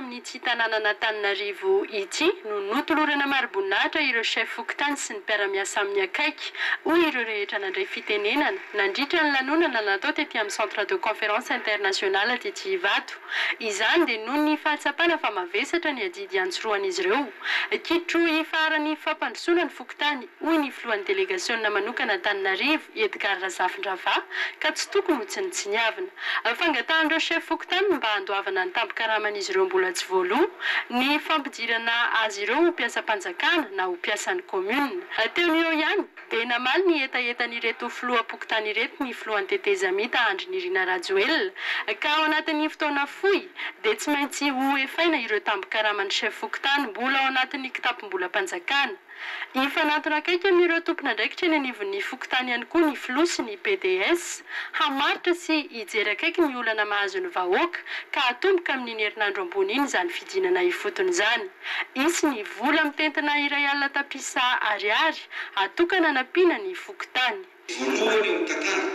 amin'ny ity tanàna Antananarivo ity no notolorana maro-boninahitra ireo chef Fokontany sy ny mpiara-miasa amin'ny akaiky hoy ireo rehetra nandray fitenenana nandritra ny lanonana natao tety amin'ny Centre de Conférences Internationales tety Ivato. Izany dia noho ny fahatsapana fa mavesatra ny adidy antsoroan'izy ireo. Kitro ifarany fampandrosoana ny Fokontany hoy ny filohan'ny délégation manokana Antananarivo Edgar Razafindrava ka tsy tokony ho tsinitsiniavina. Fangatahan'ireo chef Fokontany mba handoavana ny tampo-karaman'izy ireo mbola tsy voaloha ny fampidirana azy ireo ho mpiasam-panjakana na ho mpiasan'ny commune. Teon'ireo ihany dia namaly ny etaetan'ireto filoha Fokontany ireto ny filohan'ny tetezamita Andry Nirina RAJOELINA ka ao anatin'ny fotoana fohy dia tsy maintsy ho efaina ireo tampo-karaman'ny chef Fokontany mbola ao anatin'ny kitapom-bola mpanjakana. Ifanantona akaiky amin'ireo tompon'andraikitra eny anivon'ny Fokontany ihany koa ny filoha sy ny PDS hamaritra sy hijery akaiky ny olana mahazo ny vahoaka ka hatomboka amin'ny herinandro ambony iny izany fidinana ifotony izany. Isy ny vola mitentina iray alina tapisa ariary atokana hanampiana ny Fokontany. Voalohany eo tantara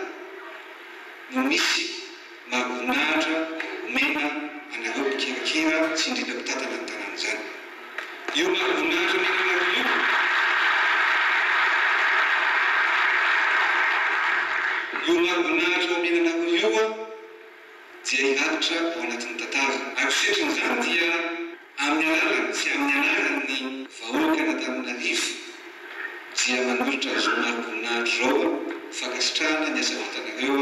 no misy mahafinaritra omena anareo mpikirakira sy indrindra mpitantana ny tanàna izany. Io mahafinaritra menanareo io mahafinaritra omenanareo io dia hiraritra ao anatin'ny tantara. Ary fetrin'izany dia amin'ny alalany sy amin'ny anaran'ny vahoaka Antananarivo dia manolotra zao mahafinaritra zao fakasitrahana ny asa vitanareo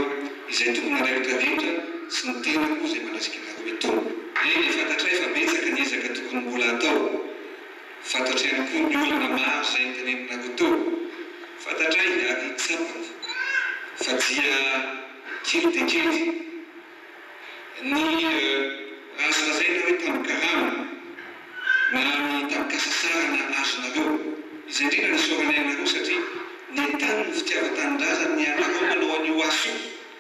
izay tokony araikitra rehetra sy ny tenako izay manasika anareo eto. Fantatray fa betsaka ny ezaka tokony mbola atao. Fantatray ihany koa ny olana maro izay tenenanareo teo. Fantatray ary tsapako fa dia kely dia kely ny razarazaina hoe tampokarama na ny tampokasasarana azonareo izay indrindra ny soranay anareo satria ny tany ny fitiavan-tanin-draza ny anareo manao an'io aso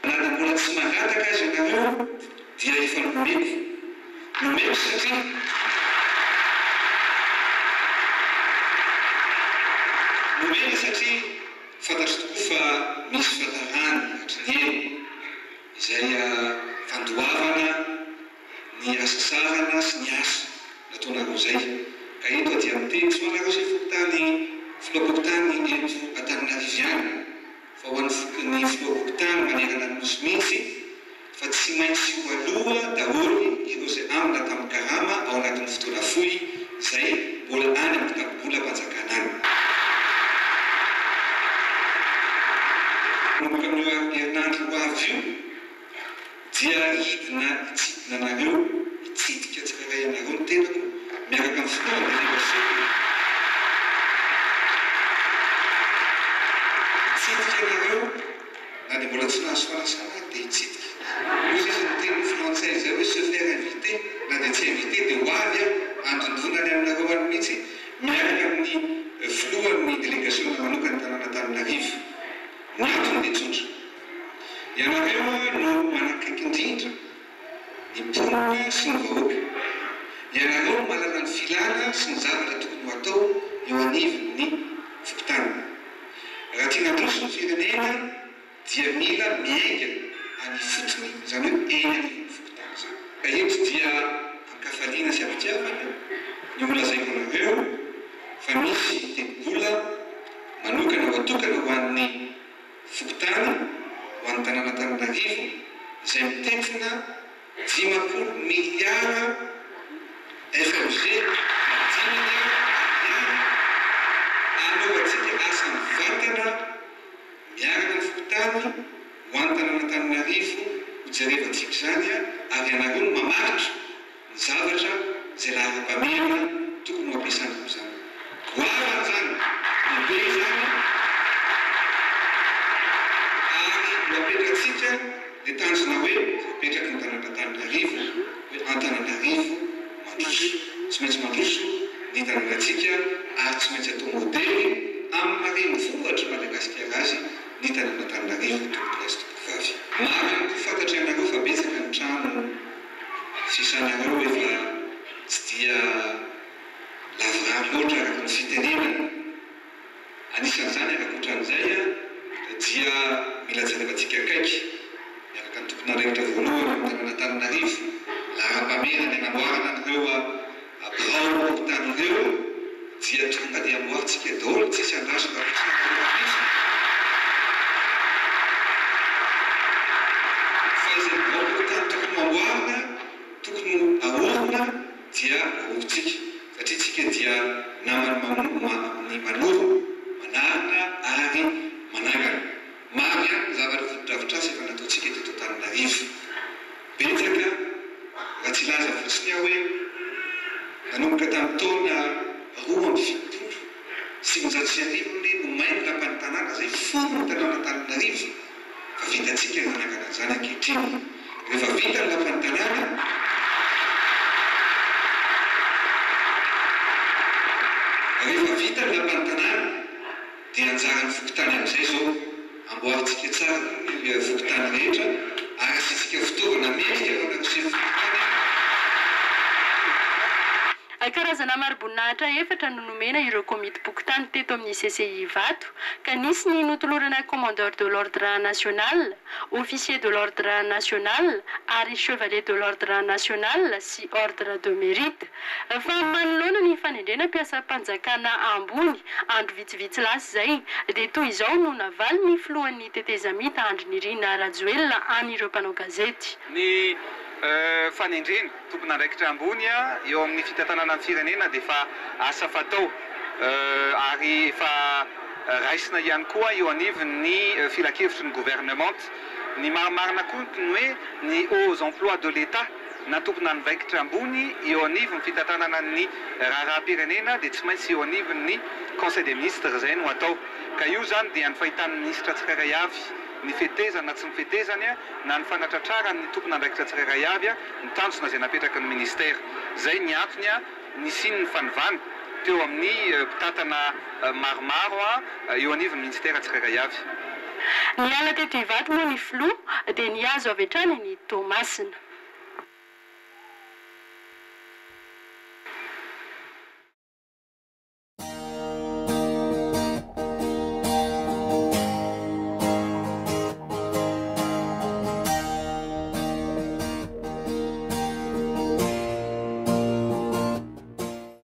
na dia mbola tsy mangataka azy anareo dia efa nomeko satria nomeko satria fantatry tokoa fa misy fatarany hatriny izay fandoavana ny asasarana sy ny asa nataonareo zay. Ka eto dia miteny tsy manareo chef Fokontany filoha Fokontany eto Antananariviana fa ho an'ny filoha Fokontany manerana ny nosy mihitsy fa tsy maintsy ho aloha daholo ireo izay amina tampokarama ao anatin'ny fotoana fohy izay mbola any amin'ny kitapo-bola mpanjakana any. Nomboka amin'ny herinandro ho avy io dia hidina hitsidina anareo hitsidika tsirairay anareo ny tenako miaraka amin'ny filohan'ny délégation hitsidika anareo na dia mbola tsy nahazo fanasana dia hitsidika. Ozy izy ny teny frantsay zay hoe se faire inviter na dia tsy invité dia ho avy andondonany aminareo any mihitsy miaraka amin'ny filohan'ny délégation manokana tanàna Antananarivo. Ny antony dia tsotra. Ianareo no manakaiky indrindra ny mponina sy ny vahoaka. Ianareo no mahalala ny filana sy ny zavatra tokony ho atao eo anivon'ny Fokontany. Raha tiana handroso ny firenena dia mila miainga any fotony izany hoe eny anivon'ny Fokontany izany. Ka eto dia ankafaliana sy amitiavana ny olazaiko anareo fa misy teti-bola manokana ho atokana ho an'ny Fokontany ho an'ny tanàna Antananarivo izay mitentina 10 miliara FMG anaovantsika asa mivantana miaraka ny Fokontany ho an'ny tanàna Antananarivo ho jerevantsika izany ary ianareo no mamaritra ny zavatra izay lahara-pamerana tokony ho ampiasanareo izany. Goavana izany lehibe izany apetratsika dia tanjona hoe apetraka ny tanàna Antananarivo hoe Antananarivo mandroso. Tsy maintsy mandroso ny tanànatsika ary tsy maintsy atao modely amin'ny marenivohitra Madagasikara azy ny tanàna Antananarivo tompoplace tompovavy. Maro ihany koa fantatra ianareo fa betsaka ny trano fisanareo efa tsy dia lavorary loatra araka ny fitenenana. Anisan'izany arakoatran'izay dia mila jerevantsika akaiky miaraka ny tompon'andraikitra voalohany amin'ny tanàna Antananarivo lahara-pamerana ny anamboarana an'ireo dia tonga ny amboaritsika daholo tsisy andraso raha tsy nakorapisy fa izay important tokony amboarina tokony ahorona dia ahoritsika satria tsika dia namany ny manoro manarina ary manangana maro ihany zavatra fotodravitrasa efa nataontsika eto Antananarivo betsaka raha tsy laza fotsiny aho hoe nanomboka tamin'ny taona 2017 sivinjato-sy-arivo no mainy lapan'ny tanàna izay folo ny tanàna Antananarivo fa vitantsika ny manangana an'izany ankehitriny rehefa vita ny lapan'ny tanàna rehefa vita ny lapan'ny tanàna dia anjaran'ny Fokontany amin'izay zao amboaritsika tsara ny Fokontany rehetra ary asitsika fitaovana mendrika ao anaty Chefs Fokontany. Karazana mari-boninahitra efatra no nomena ireo komity mpokotany teto amin'ny CCIVATO ka nisy ny notolorana commandeur de l'ordre national, officier de l'ordre national ary chevalier de l'ordre national sy ordre de mérite. Fa manoloana ny fanendrena mpiasa mpanjakana ambony andro vitsivitsy lasy zay dia toy izao no navaly ny filohan'ny tetezamita Andry Nirina RAJOELINA an'ireo mpanao gazety. Fanendrena tokony andraikitra ambony eo amin'ny fitantanana amin'ny firenena dia efa asa fatao ary efa raisina ihany koa eo anivon'ny filakevitry ny gouvernement ny marimarina kontony hoe ny hauts emplois de l'État na tokony andraikitra ambony eo anivon'ny fitantanana ny raharaham-pirenena dia tsy maintsy eo anivon'ny conseil des ministres zay no atao ka io zany dia ny fahitan'ny ministra tsirairay avy ny fetezana na tsy mifetezany na ny fanatratrarany ny tokony andraikitra tsirairay avy ny tanjona izay napetraka ny ministère zay ny antony ny siny ny fanovana teo amin'ny mpitantana maromaro eo anivon'ny ministère tsirairay avy. Ny ala teto Ivato moa ny filoha dia niazo avy hatrany ny Tomasina.